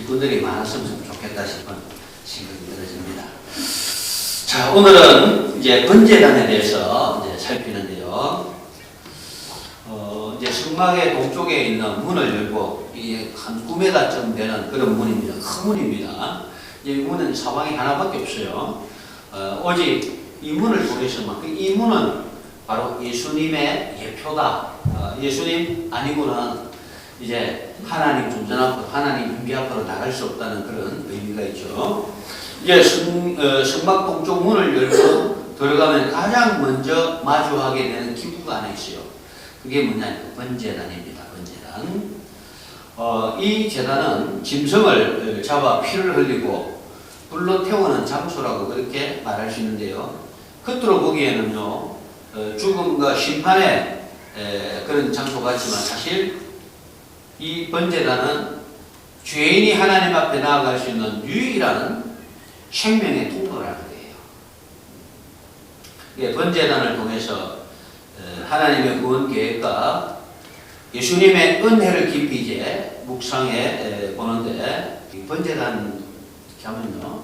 일꾼들이 많았으면 좋겠다 싶은 생각이 들어집니다. 자, 오늘은 이제 번제단에 대해서 이제 살피는데요. 이제 성막의 동쪽에 있는 문을 열고 이게 한 9m쯤 되는 그런 문입니다. 큰 문입니다. 이 문은 사방이 하나밖에 없어요. 오직 이 문을 통해서만 이 문은 바로 예수님의 예표다. 예수님 아니고는 이제 하나님 존재 앞으로 하나님 임재 앞으로 나갈 수 없다는 그런 의미가 있죠. 이제 성막 동쪽 문을 열고 들어가면 가장 먼저 마주하게 되는 기구가 하나 있어요. 그게 뭐냐면 번제단입니다. 번제단. 이 제단은 짐승을 잡아 피를 흘리고 불로 태우는 장소라고 그렇게 말할 수 있는데요. 겉으로 보기에는요, 죽음과 심판의 그런 장소 같지만 사실 이 번제단은 죄인이 하나님 앞에 나아갈 수 있는 유일한 생명의 통로라는 거예요. 번제단을 통해서 하나님의 구원 계획과 예수님의 은혜를 깊이 이제 묵상해 보는데, 이 번제단 이렇게 하면요,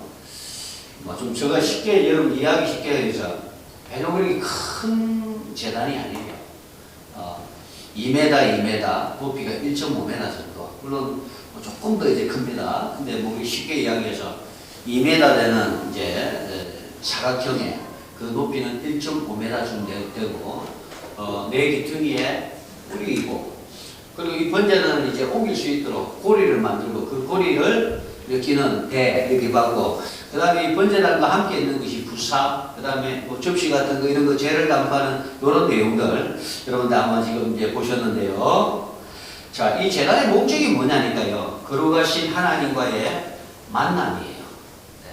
좀 제가 쉽게 여러분 이해하기 쉽게 해서 별로 그렇게 큰 제단이 아니에요. 2m, 높이가 1.5m 정도. 물론 조금 더 이제 큽니다. 근데 뭐 쉽게 이야기해서 2m 되는 이제 사각형의 그 높이는 1.5m쯤 되고, 네 기퉁이에 뿌리이고, 그리고 이 번제단을 이제 옮길 수 있도록 고리를 만들고 그 고리를 끼는 대 이렇게 받고, 그 다음에 이 번제단과 함께 있는 것이 부사, 그 다음에 뭐 접시 같은 거 이런 거 죄를 담파하는 이런 내용들 여러분들 아마 지금 이제 보셨는데요. 자, 이 제단의 목적이 뭐냐니까요. 거룩하신 하나님과의 만남이에요.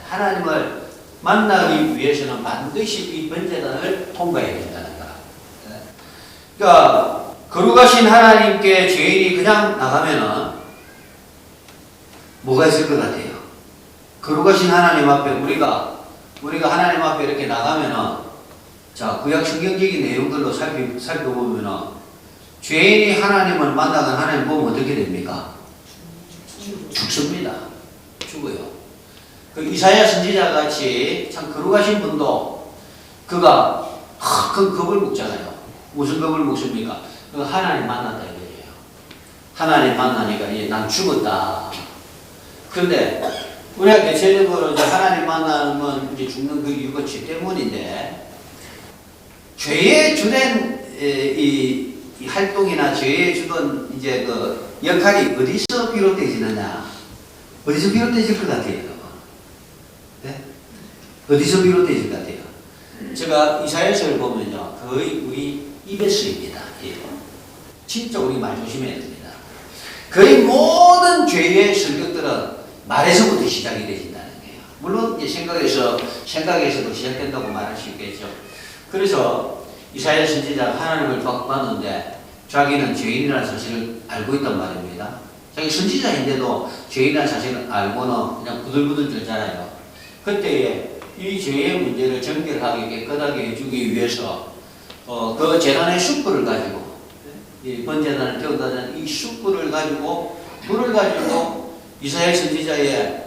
하나님을 만나기 위해서는 반드시 이 번제단을 통과해야 된다는 거야. 그러니까 거룩하신 하나님께 죄인이 그냥 나가면은 뭐가 있을 것 같아요? 거룩하신 하나님 앞에 우리가 하나님 앞에 이렇게 나가면은, 자, 구약 성경적인 내용들로 살펴보면은 죄인이 하나님을 만나건 하나님 보면 어떻게 됩니까? 죽습니다. 죽어요. 그 이사야 선지자 같이 참 거룩하신 분도 그가 큰 겁을 먹잖아요. 무슨 겁을 먹습니까? 그 하나님 만났다 이거예요. 하나님 만나니까 이제 난 죽었다. 그런데 우리가 대체적으로 이제 하나님 만나면 이제 죽는 그 이유가 죄 때문인데, 죄의 주된 이 활동이나 죄의 주된 이제 그 역할이 어디서 비롯되지느냐? 어디서 비롯되질 것 같아요? 네? 어디서 비롯되질 것 같아요? 제가 이사야서를 보면요, 거의 우리 입에서입니다. 예. 진짜 우리 말 조심해야 됩니다. 거의 모든 죄의 설교들은 말에서부터 시작이 되신다는 거예요. 물론 이제 생각에서도 시작된다고 말할 수 있겠죠. 그래서 이사야 선지자가 하나님을 봤는데 자기는 죄인이라는 사실을 알고 있단 말입니다. 자기 선지자인데도 죄인이라는 사실을 알고는 그냥 부들부들 떨잖아요. 그때에 이 죄의 문제를 정결하게 깨끗하게 해주기 위해서 그 제단의 숯불을 가지고, 이 번제단을 태운다는 이 숯불을 가지고, 불을 가지고 이사야 선지자의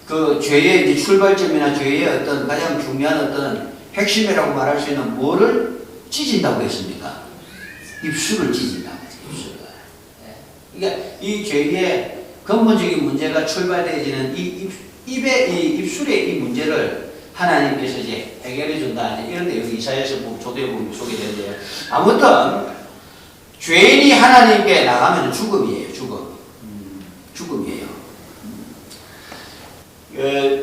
그 죄의 출발점이나 죄의 어떤 가장 중요한 어떤 핵심이라고 말할 수 있는 뭐를 찢은다고 했습니까? 입술을 찢은다고 했어요. 입술을. 그러니까 이 죄의 근본적인 문제가 출발되어지는 이 입술의 이 문제를 하나님께서 이제 해결해 준다. 이런 내용이 이사야서 초대에 보면 소개되는데요. 아무튼 죄인이 하나님께 나가면 죽음이에요. 죽음이에요.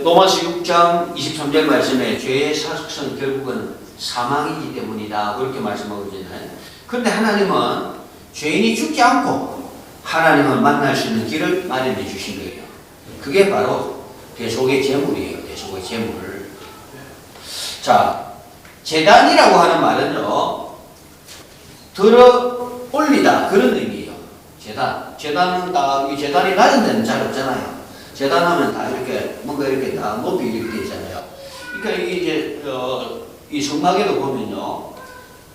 로마서 6장 23절 말씀에 죄의 사속성 결국은 사망이기 때문이다. 그렇게 말씀하고 있잖아요. 그런데 하나님은 죄인이 죽지 않고 하나님을 만날 수 있는 길을 마련해 주신 거예요. 그게 바로 대속의 제물이에요. 대속의 제물. 자, 제단이라고 하는 말은요, 들어 올리다 그런 의미예요. 제단은 다, 이 제단이 낮은 데는 잘 없잖아요. 제단하면 다 이렇게 뭔가 이렇게 다 높이 이렇게 되잖아요. 그러니까 이게 이제 이 성막에도 보면요,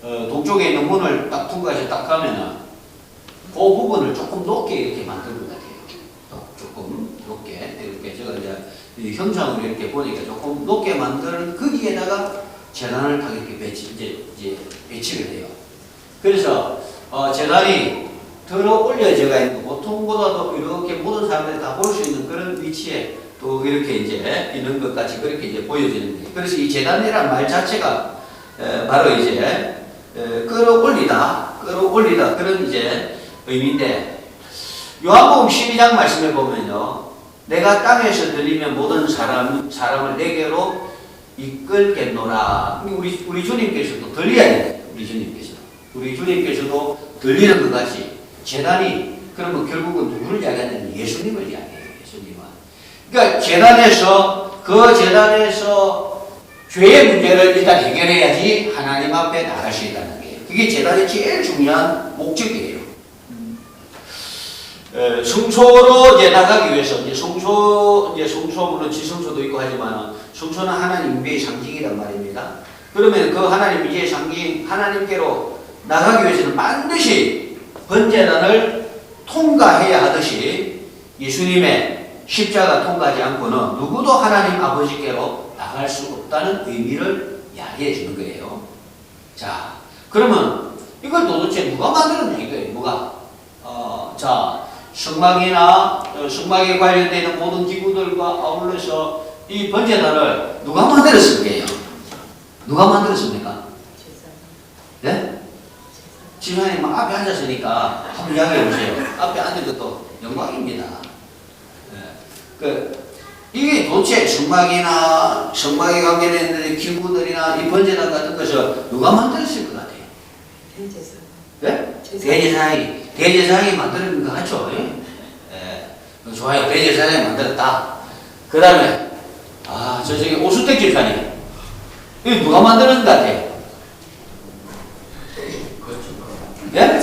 동쪽에 있는 문을 딱 통과해서 딱 가면은 그 부분을 조금 높게 이렇게 만든 것 같아요. 조금 높게. 이 형상으로 이렇게 보니까 조금 높게 만드는 거기에다가 재단을 딱 이렇게 배치를 해요. 그래서 재단이 들어 올려져가 있는 보통보다도 이렇게 모든 사람들이 다 볼 수 있는 그런 위치에 또 이렇게 이제 있는 것 같이 그렇게 이제 보여지는 거예요. 그래서 이 재단이라는 말 자체가 바로 이제 끌어올리다 그런 이제 의미인데 요한복음 12장 말씀에 보면요. 내가 땅에서 들리면 모든 사람을 내게로 이끌겠노라. 우리 주님께서도 들려야 돼요. 우리 주님께서도 들리는 것 같이 재단이 그러면 결국은 누구를 이야기하냐면 예수님을 이야기해요. 예수님은. 그러니까 그 재단에서 죄의 문제를 일단 해결해야지 하나님 앞에 나갈 수 있다는 거예요. 그게 재단의 제일 중요한 목적이에요. 성소로 이제 나가기 위해서 성소 물론 지성소도 있고 하지만 성소는 하나님 임재의 상징이란 말입니다. 그러면 그 하나님 임재의 상징 하나님께로 나가기 위해서는 반드시 번제단을 통과해야 하듯이 예수님의 십자가 통과하지 않고는 누구도 하나님 아버지께로 나갈 수 없다는 의미를 이야기해 주는 거예요. 자, 그러면 이걸 도대체 누가 만들었냐 이거예요. 성막에 관련되는 모든 기구들과 아울러서 이 번제단을 누가 만들었을까요? 누가 만들었습니까? 네? 지사님 앞에 앉았으니까 한번 이야기해 보세요. 앞에 앉은 것도 영광입니다. 이게 도대체 성막에 관계되는 기구들이나 이 번제단 같은 것을 누가 만들었을 것 같아요? 대제사장. 네? 대제사장이 만드는 거 같죠? 좋아요. 대제사장이 만들었다. 그 다음에 저쪽에 오수택 집사님. 이거 누가 만드는 것 같아요? 예?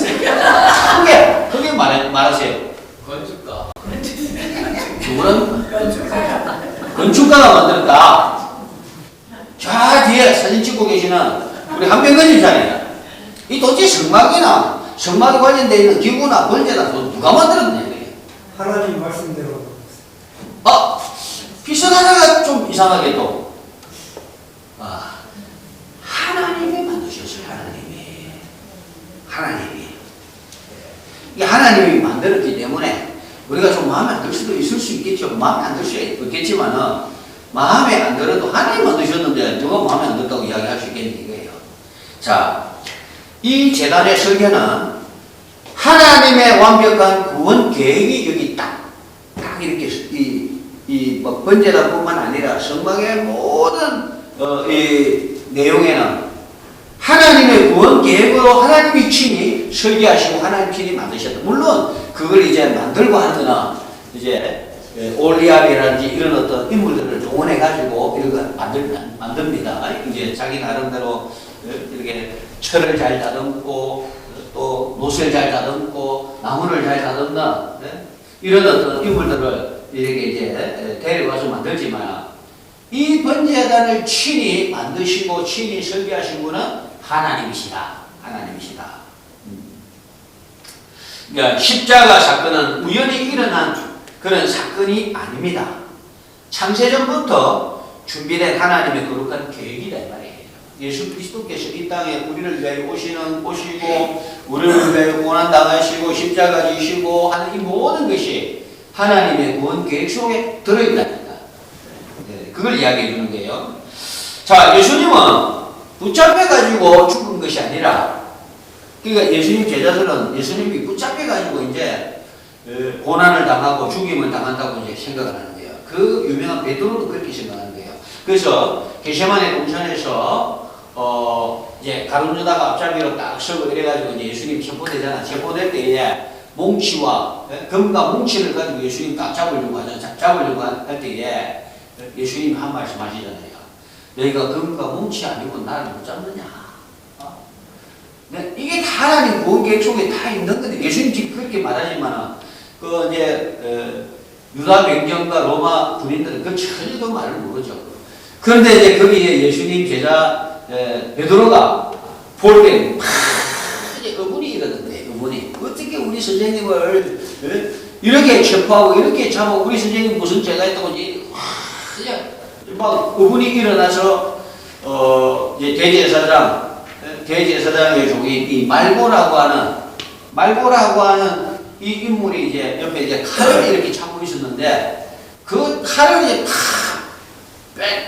크게 말하세요. 건축가. 누구는? 건축가가 만들었다. 저 뒤에 사진 찍고 계시는 우리 한병근 집사님. 이 도대체 성막에 관련되어 있는 기구나 번제나 누가 만들었냐? 하나님 말씀대로. 비슷하다가 좀 이상하게 또. 하나님이 만드셨어요. 하나님이. 이 하나님이 만들었기 때문에 우리가 좀 마음에 안 들 수도 있을 수 있겠죠. 마음에 안 들 수 있겠지만은 마음에 안 들어도 하나님 만드셨는데 누가 마음에 안 든다고 이야기할 수 있겠냐 이거예요. 자, 이 재단의 설계는 하나님의 완벽한 구원 계획이 여기 딱 이렇게 이 번제단뿐만 아니라 성막의 모든 이 내용에는 하나님의 구원 계획으로 하나님이 친히 설계하시고 하나님 친히 만드셨다. 물론 그걸 이제 만들고 하는 거는 이제 올리압이라든지 이런 어떤 인물들을 동원해 가지고 이런 거 만듭니다. 이제 자기 나름대로 이렇게 철을 잘 다듬고 또 노쇠를 잘 다듬고 나무를 잘 다듬는 이런 어떤 인물들을 이렇게 이제 데려가서 만들지만 이 번제단을 친히 만드시고 친히 설계하신 분은 하나님이시다. 그러니까 십자가 사건은 우연히 일어난 그런 사건이 아닙니다. 창세전부터 준비된 하나님의 거룩한 계획이다 이 말이에요. 예수 그리스도께서 이 땅에 우리를 위하여 오시고 우리를 위하여 고난당하시고 십자가 지시고 하는 이 모든 것이 하나님의 구원 계획 속에 들어있다니까. 그걸 이야기해 주는 거예요. 자, 예수님은 붙잡혀가지고 죽은 것이 아니라, 그러니까 예수님 제자들은 예수님이 붙잡혀가지고 이제 고난을 당하고 죽임을 당한다고 이제 생각을 하는 거예요. 그 유명한 베드로도 그렇게 생각하는 거예요. 그래서 게세마네 동산에서 이제 가룟유다가 앞잡이로 딱 서고 이래가지고 이제 예수님 체포되잖아. 체포될 때에 몽치와 금과 몽치를 가지고 예수님 딱 잡으려고 할 때에 예수님 한 말씀 하시잖아요. 너희가 금과 몽치 아니고 나를 못 잡느냐. 이게 다 하나님 구원 계획 속에 다 있는 건데 예수님 지금 그렇게 말하지만 이제 유다 백정과 로마 군인들은 그 전혀 말을 모르죠. 그런데 이제 거기에 예수님 제자 베드로가 볼 때 이제 의문이 일어났는데 어떻게 우리 선생님을 이렇게 체포하고 이렇게 잡아 우리 선생님 무슨 죄가 있다고 그냥 막 의문이 일어나서 이제 대제사장의 종이 이 말고라고 하는 이 인물이 이제 옆에 이제 칼을 이렇게 참고 있었는데 그 칼을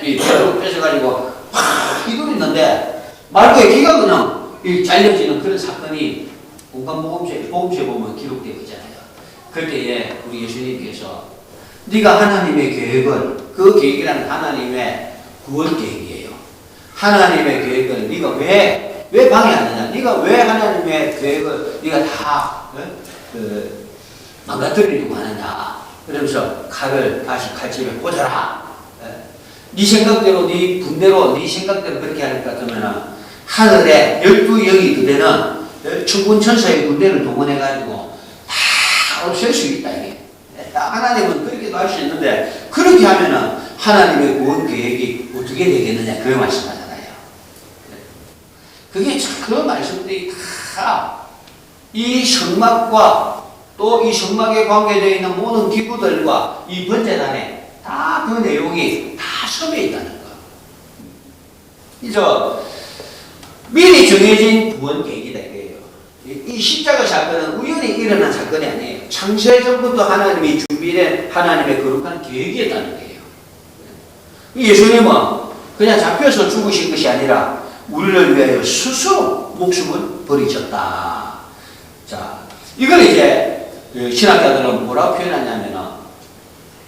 이제 폐로 뺏어가지고 팍 휘두르는데 말고의 귀가 그냥 잘려지는 그런 사건이 공간 복음서에 보면 기록되어 있잖아요. 그때에 우리 예수님께서 네가 하나님의 계획을 그 계획이라는 하나님의 구원 계획이에요. 하나님의 계획을 네가 왜 방해하느냐? 네가 왜 하나님의 계획을 네가 다 망가뜨리려고 하느냐? 그러면서 칼을 다시 칼집에 꽂아라. 네 생각대로, 네 분대로, 네 생각대로 그렇게 할 것 같으면은 하늘에 12영이 그대는 천군 천사의 군대를 동원해가지고 다 없앨 수 있다 이게. 하나님은 그렇게도 할 수 있는데 그렇게 하면은 하나님의 구원 계획이 어떻게 되겠느냐 그 말씀하잖아요. 그게 그 말씀들이 다 이 성막과 또 이 성막에 관계되어 있는 모든 기구들과 이 번제단에 다 그 내용이 다 섬에 있다는 거. 이제 미리 정해진 구원 계획이다 이거예요. 이 십자가 사건은 우연히 일어난 사건이 아니에요. 창세전부터 하나님이 준비된 하나님의 거룩한 계획이었다는 거예요. 예수님은 그냥 잡혀서 죽으신 것이 아니라 우리를 위하여 스스로 목숨을 버리셨다. 자, 이걸 이제 신학자들은 뭐라고 표현하냐면은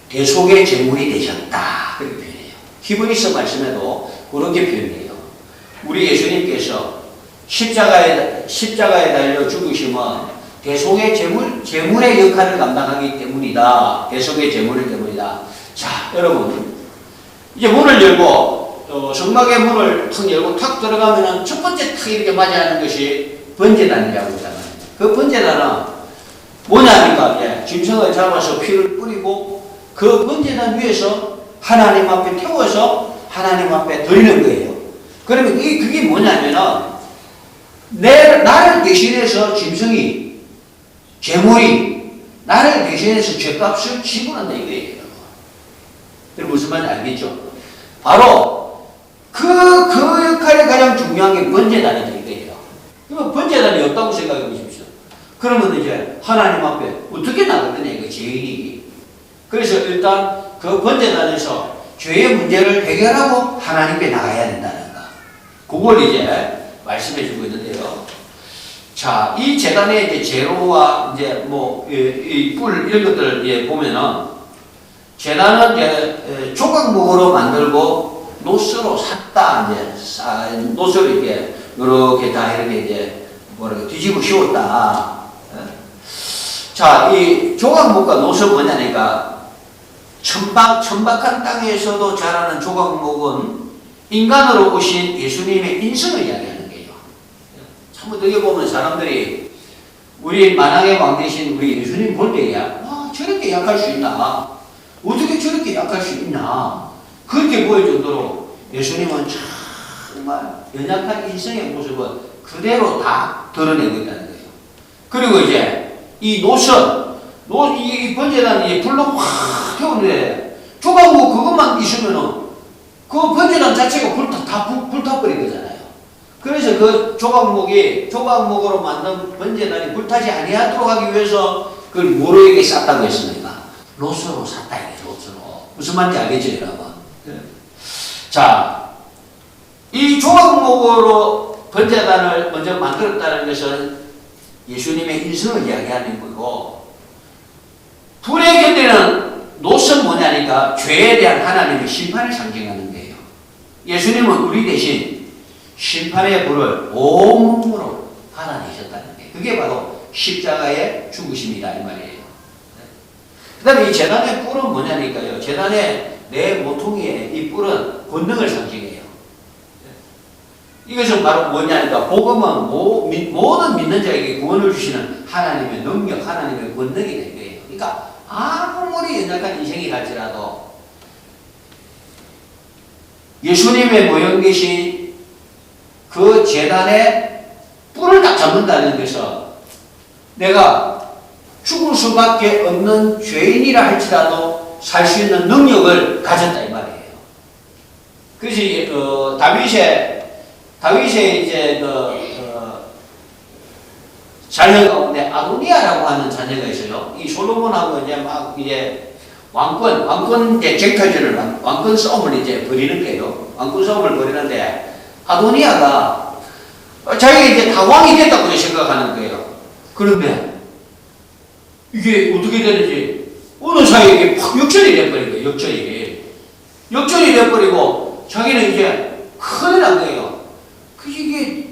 대속의 제물이 되셨다 그렇게 표현해요. 히브리서 말씀에도 그렇게 표현해요. 우리 예수님께서 십자가에 달려 죽으심은 대속의 제물의 역할을 감당하기 때문이다. 대속의 제물을 때문이다. 자, 여러분 이제 문을 열고 성막의 문을 탁 열고 탁 들어가면은 첫 번째 탁 이렇게 맞이하는 것이 번제단이라고 있잖아요. 그 번제단은 뭐냐니까 짐승을 잡아서 피를 뿌리고 그 번제단 위에서 하나님 앞에 태워서 하나님 앞에 드리는 거예요. 그러면 그게 뭐냐면은 나를 대신해서 짐승이 제물이 나를 대신해서 죄값을 지불한다 이거예요. 무슨 말인지 알겠죠? 바로 그 역할이 가장 중요한 게 번제단이다 이거예요. 그러면 번제단이 없다고 생각해 보십시오. 그러면 이제 하나님 앞에 어떻게 나가느냐 이거 죄인이. 그래서 일단 그 번제단에서 죄의 문제를 해결하고 하나님께 나가야 된다는 거. 그걸 이제 말씀해 주고 있는데요. 자, 이 재단의 이제 재료와 이제 이 뿔 이런 것들 보면은 재단은 이제 조각목으로 만들고 노스로 샀다 이제 노스로 이렇게 다 이렇게 이제 뒤집어 씌웠다. 자, 이 조각목과 노스 뭐냐니까 천박한 땅에서도 자라는 조각목은 인간으로 오신 예수님의 인성을 이야기하는 거예요. 참 어떻게 보면 사람들이 우리 만왕의 왕 되신 우리 예수님 볼 때야 저렇게 약할 수 있나? 어떻게 저렇게 약할 수 있나? 그렇게 보일 정도로 예수님은 정말 연약한 인성의 모습을 그대로 다 드러내고 있다는 거예요. 그리고 이제 이 이 번제단 불로 확 태우는데 조각목 그것만 있으면은 그 번제단 자체가 불타버린 거잖아요. 그래서 그 조각목으로 만든 번제단이 불타지 아니하도록 하기 위해서 그걸 뭐로에게 쌌다고 했습니까? 로스로 샀다 이게 로스로. 무슨 말인지 알겠죠, 여러분? 자, 이 조각목으로 번제단을 먼저 만들었다는 것은 예수님의 인성을 이야기하는 거고, 불의 견디는 노선 뭐냐니까 죄에 대한 하나님의 심판을 상징하는 거예요. 예수님은 우리 대신 심판의 불을 온몸으로 받아내셨다는 거예요. 그게 바로 십자가의 죽으심이다 이 말이에요. 그 다음에 이 제단의 뿔은 뭐냐니까요. 제단의 내 모퉁이의 이 뿔은 권능을 상징해요. 이것은 바로 뭐냐니까 복음은 모든 믿는 자에게 구원을 주시는 하나님의 능력, 하나님의 권능이 된 거예요. 그러니까 아무리 연약한 인생이 갈지라도 예수님의 모형 계신 그 제단의 뿔을 딱 잡는다는 것은 내가 죽을 수밖에 없는 죄인이라 할지라도 살 수 있는 능력을 가졌다 이 말이에요. 그래서 다윗의 이제 자녀 가운데 아도니아라고 하는 자녀가 있어요. 이 솔로몬하고 이제 막 이제 왕권 이제 쟁탈전을 왕권 싸움을 이제 벌이는 거예요. 왕권 싸움을 벌이는데 아도니아가 자기가 이제 다 왕이 됐다고 생각하는 거예요. 그런데 이게 어떻게 되는지 어느 사이에 이게 팍 역전이 돼버린 거예요. 역전이 돼버리고 자기는 이제 큰일 난 거예요. 이게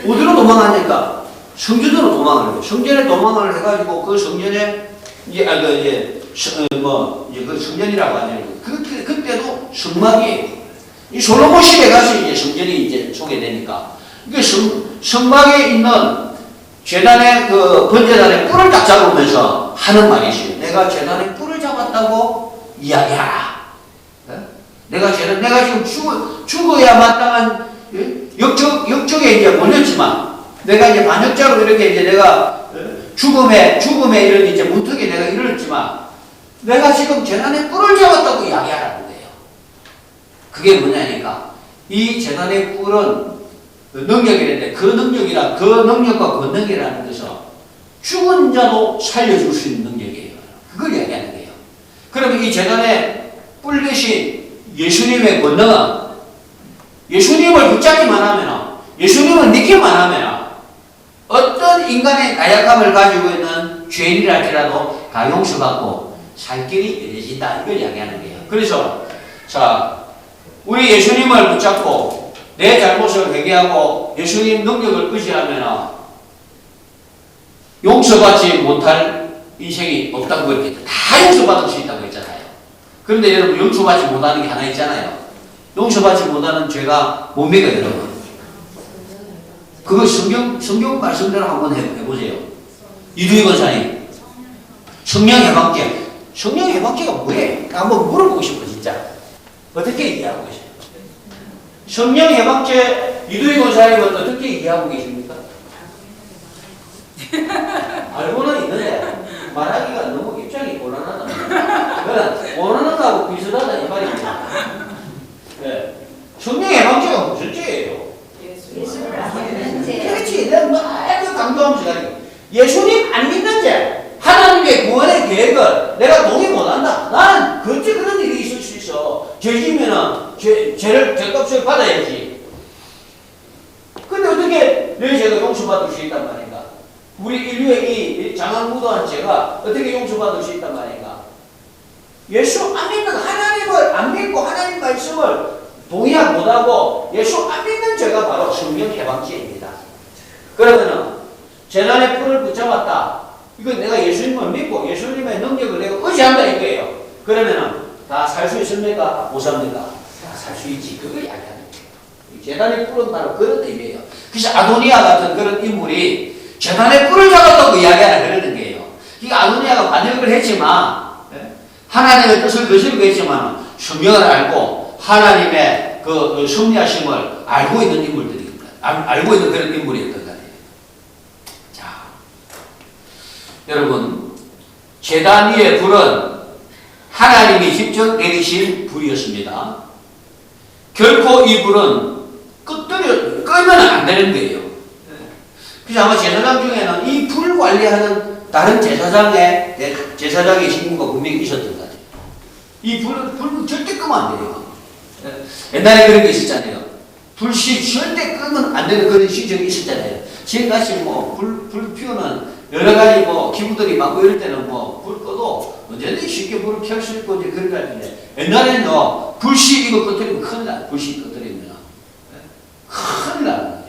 어디로 도망하니까 성전으로 도망을 해요. 성전에 도망을 해가지고 그 성전에 이제 그 성전이라고 하잖아요. 그때도 성막이 이 솔로몬 시대 가서 이제 성전이 이제 소개되니까 이게 성막에 있는 제단의 그 번제단의 뿔을 딱 잡으면서 하는 말이 있어요. 내가 제단의 뿔을 잡았다고 이야기하라. 내가 지금 죽어야 마땅한 역적에 이제 몰렸지만 내가 이제 반역자로 이렇게 이제 내가 죽음의 이런 이제 문턱에 내가 이르렀지만 내가 지금 제단의 뿔을 잡았다고 이야기하라는 거예요. 그게 뭐냐니까 이 제단의 뿔은 능력이랬는데 그 능력과 권능이라는 것은 죽은 자도 살려줄 수 있는 능력이에요. 그걸 이야기하는 거예요. 그러면 이 제단의 뿔 대신 예수님의 권능은 예수님을 붙잡기만 하면 예수님을 믿기만 하면 어떤 인간의 나약함을 가지고 있는 죄인이랄지라도 다 용서받고 살 길이 열려진다. 이걸 이야기하는 거예요. 그래서 자 우리 예수님을 붙잡고 내 잘못을 회개하고 예수님 능력을 의지하면 용서받지 못할 인생이 없다고 그랬겠죠. 다 용서받을 수 있다고 했잖아요. 그런데 여러분 용서받지 못하는 게 하나 있잖아요. 용서받지 못하는 죄가 뭡니까 여러분? 그거 성경 말씀대로 한번 해보세요. 이두희 권사님 성령 해방죄. 성령 해방죄가 뭐예요? 한번 물어보고 싶어 진짜. 어떻게 이해하고 계세요? 성령 해방죄 이두희 권사님은 어떻게 이해하고 계십니까? 알고는 있는데 말하기가 너무 입장이 곤란하다. 그러나 곤란한 거하고 비슷하다 이 말입니다. 네. 성령 해방죄가 무슨 죄예요? 그렇지. 내가 뭐 강조하면서 가지고 예수님 안 믿는 죄, 하나님의 구원의 계획을 내가 동의 못한다. 나는 그렇게 그런 일이 있을 수 있어. 죄지면은 죄값을 받아야지. 근데 어떻게 내 죄가 용서받을 수 있단 말인가? 우리 인류의 이 장악무도한 죄가 어떻게 용서받을 수 있단 말인가? 예수 안 믿는 하나님을 안 믿고 하나님 말씀을 동의하지 못하고 예수 안 믿는 죄가 바로 성령 해방죄입니다. 그러면은 재난의 뿔을 붙잡았다. 이거 내가 예수님을 믿고 예수님의 능력을 내가 의지한다 이거예요. 그러면은 다 살 수 있습니까? 못 삽니까? 다 살 수 있지. 그걸 이야기하는 거예요. 재난의 뿔은 바로 그런 의미예요. 그래서 아도니아 같은 그런 인물이 재난의 뿔을 잡았다고 이야기하라 그러는 거예요. 이 아도니아가 반역을 했지만 하나님의 뜻을 거스르고 했지만 성령을 알고 하나님의 그 섭리하심을 알고 있는 인물들입니다. 알고 있는 그런 인물이었던 것 같아요. 자, 여러분, 제단 위의 불은 하나님이 직접 내리신 불이었습니다. 결코 이 불은 끄면 안 되는 거예요. 그래서 아마 제사장 중에는 이 불 관리하는 다른 제사장의 신분가 분명히 있었던 것 같아요. 이 불은 절대 끄면 안 돼요. 옛날에 그런 게 있었잖아요. 불씨 절대 끄면 안 되는 그런 시절이 있었잖아요. 지금까지 불 피우는 여러 가지 기구들이 많고 이럴 때는 불 꺼도 언제든지 쉽게 불을 켤 수 있고 이제 그런 거 같은데 옛날에는 불씨 이거 꺼뜨리면 큰일 나요. 불씨 꺼뜨리면 큰일 나는 거예요.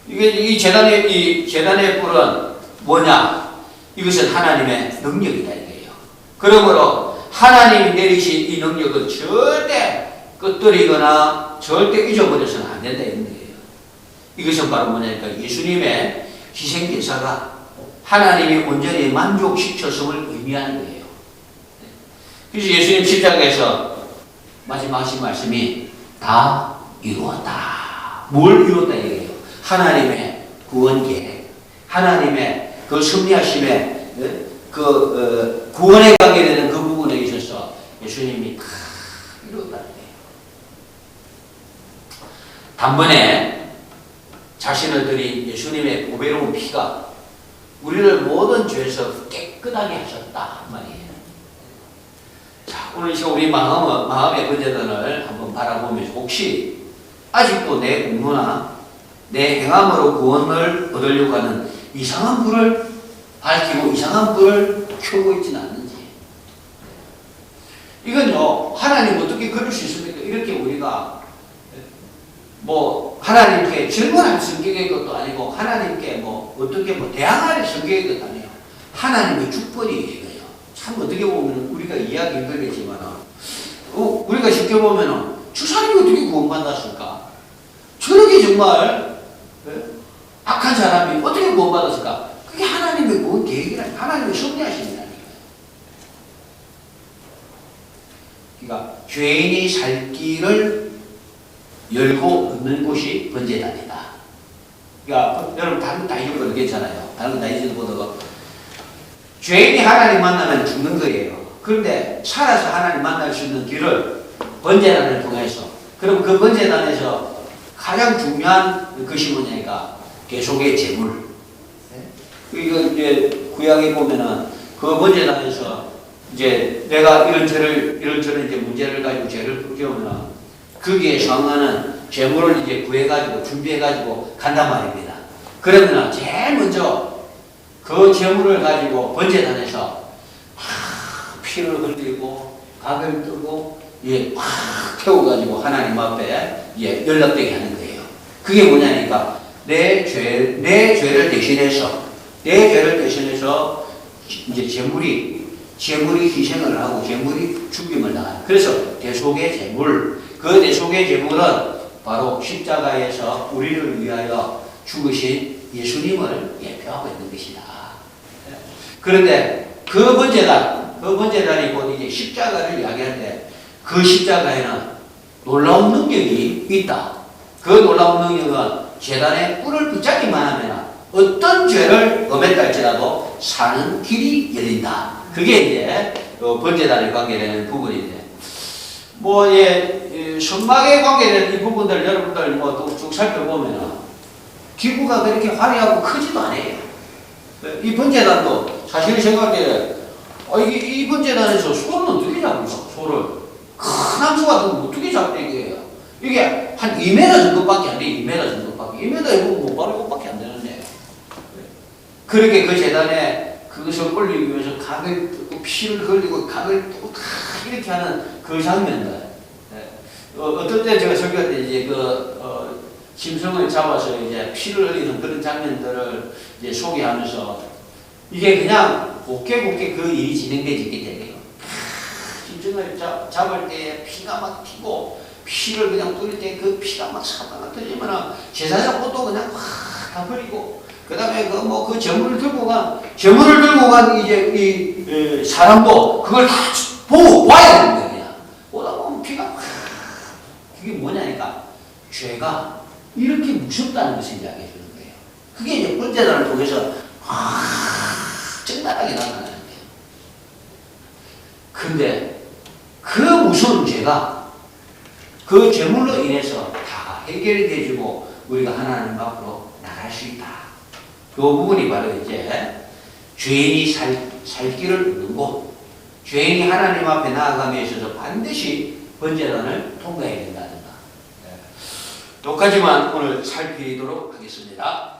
이게 이 재단의 불은 뭐냐? 이것은 하나님의 능력이다 이거예요. 그러므로 하나님이 내리신 이 능력은 절대 끄트리거나 절대 잊어버려서는 안 된다 이런 거예요. 이것은 바로 뭐냐니까 예수님의 희생제사가 하나님이 온전히 만족시켰음을 의미하는 거예요. 그래서 예수님 십자가에서 마지막 하신 말씀이 다 이루었다. 뭘 이루었다 이거예요. 하나님의 구원 계획, 하나님의 그 섭리하심의 구원에 관계되는 그 부분에 있어서 예수님이 다 이루었다는 거예요. 단번에 자신을 드린 예수님의 보배로운 피가 우리를 모든 죄에서 깨끗하게 하셨다 말이에요. 자, 오늘 시간 우리 마음의 번제단을 한번 바라보면서 혹시 아직도 내 공로나 내 행함으로 구원을 얻으려고 하는 이상한 불을 밝히고 이상한 불을 켜고 있지는 않는지. 이건요, 하나님 어떻게 그럴 수 있습니까? 이렇게 우리가 하나님께 질문할 성격의 것도 아니고 하나님께 어떻게 대항할 성격의 것도 아니에요. 하나님의 축복이에요. 참 어떻게 보면 우리가 이해하기 힘들겠지만 우리가 쉽게 보면 저 사람이 어떻게 구원받았을까? 저렇게 정말 악한 사람이 어떻게 구원받았을까? 그게 하나님의 구원 계획이라니, 하나님의 섭리하심이라니까요. 그러니까 죄인이 살 길을 열고 얻는 곳이 번제단이다. 그러니까 여러분 다른 거 다 잊어버려도 괜찮아요. 다른 거 다 잊어버려도 죄인이 하나님 만나면 죽는 거예요. 그런데 살아서 하나님 만날 수 있는 길을 번제단을 통해서, 그럼 그 번제단에서 가장 중요한 것이 뭐냐니까 계속의 제물. 이거 이제 구약에 보면은 그 번제단에서 이제 내가 이런 이제 문제를 가지고 죄를 풀려오면 거기에 상하는 재물을 이제 구해가지고 준비해가지고 간단 말입니다. 그러면 제일 먼저 그 재물을 가지고 번제단에서 피를 흘리고 각을 뜨고 확 태워가지고 하나님 앞에 연락되게 하는 거예요. 그게 뭐냐니까 내 죄를 대신해서 이제 재물이 희생을 하고 재물이 죽임을 당하는. 그래서 대속의 재물, 그 대속의 재물은 바로 십자가에서 우리를 위하여 죽으신 예수님을 예표하고 있는 것이다. 그런데 그 번제단이 곧 이제 십자가를 이야기하는데 그 십자가에는 놀라운 능력이 있다. 그 놀라운 능력은 제단에 뿔을 붙잡기만 하면 어떤 죄를 범했다 할지라도 사는 길이 열린다. 그게 이제 번제단에 관계되는 부분인데, 선막에 관계되는 이 부분들 여러분들 쭉 살펴보면 기구가 그렇게 화려하고 크지도 않아요. 이 번제단도 사실 생각에 이 번제단에서 소는 어떻게 잡을까? 소를 큰 함수 같은 거 어떻게 잡대게요? 이게 한 2m 정도밖에 안 돼. 2m 정도밖에. 2m 해보면 못 바로 이것밖에 안 되는데. 그렇게 그 재단에 그것을 올리기 위해서 각을 뜨고 피를 흘리고 각을 뜨고 다 이렇게 하는 그 장면들. 어떨 때 제가 설교할 때 이제 짐승을 잡아서 이제 피를 흘리는 그런 장면들을 이제 소개하면서 이게 그냥 곱게 그 일이 진행되지 돼요. 짐승을 잡을 때 피가 막 튀고 피를 그냥 뿌릴 때 그 피가 막 사다가 터지면은 제사장 옷도 그냥 확 다 버리고, 그 다음에 그 재물을 들고 간 이제 이 사람도 그걸 다 보고 봐야 되는 거야. 보다 보면 피가 확. 그게 뭐냐니까 죄가 이렇게 무섭다는 것을 이야기해 주는 거예요. 그게 이제 번제단을 통해서 정당하게 나타나는 거예요. 근데 그 무서운 죄가 그 죄물로 인해서 다 해결이 되지고 우리가 하나님 앞으로 나갈 수 있다. 그 부분이 바로 이제 죄인이 살 길을 얻는 곳, 죄인이 하나님 앞에 나아감에 있어서 반드시 번제단을 통과해야 된다든가. 여기까지만 오늘 살피도록 하겠습니다.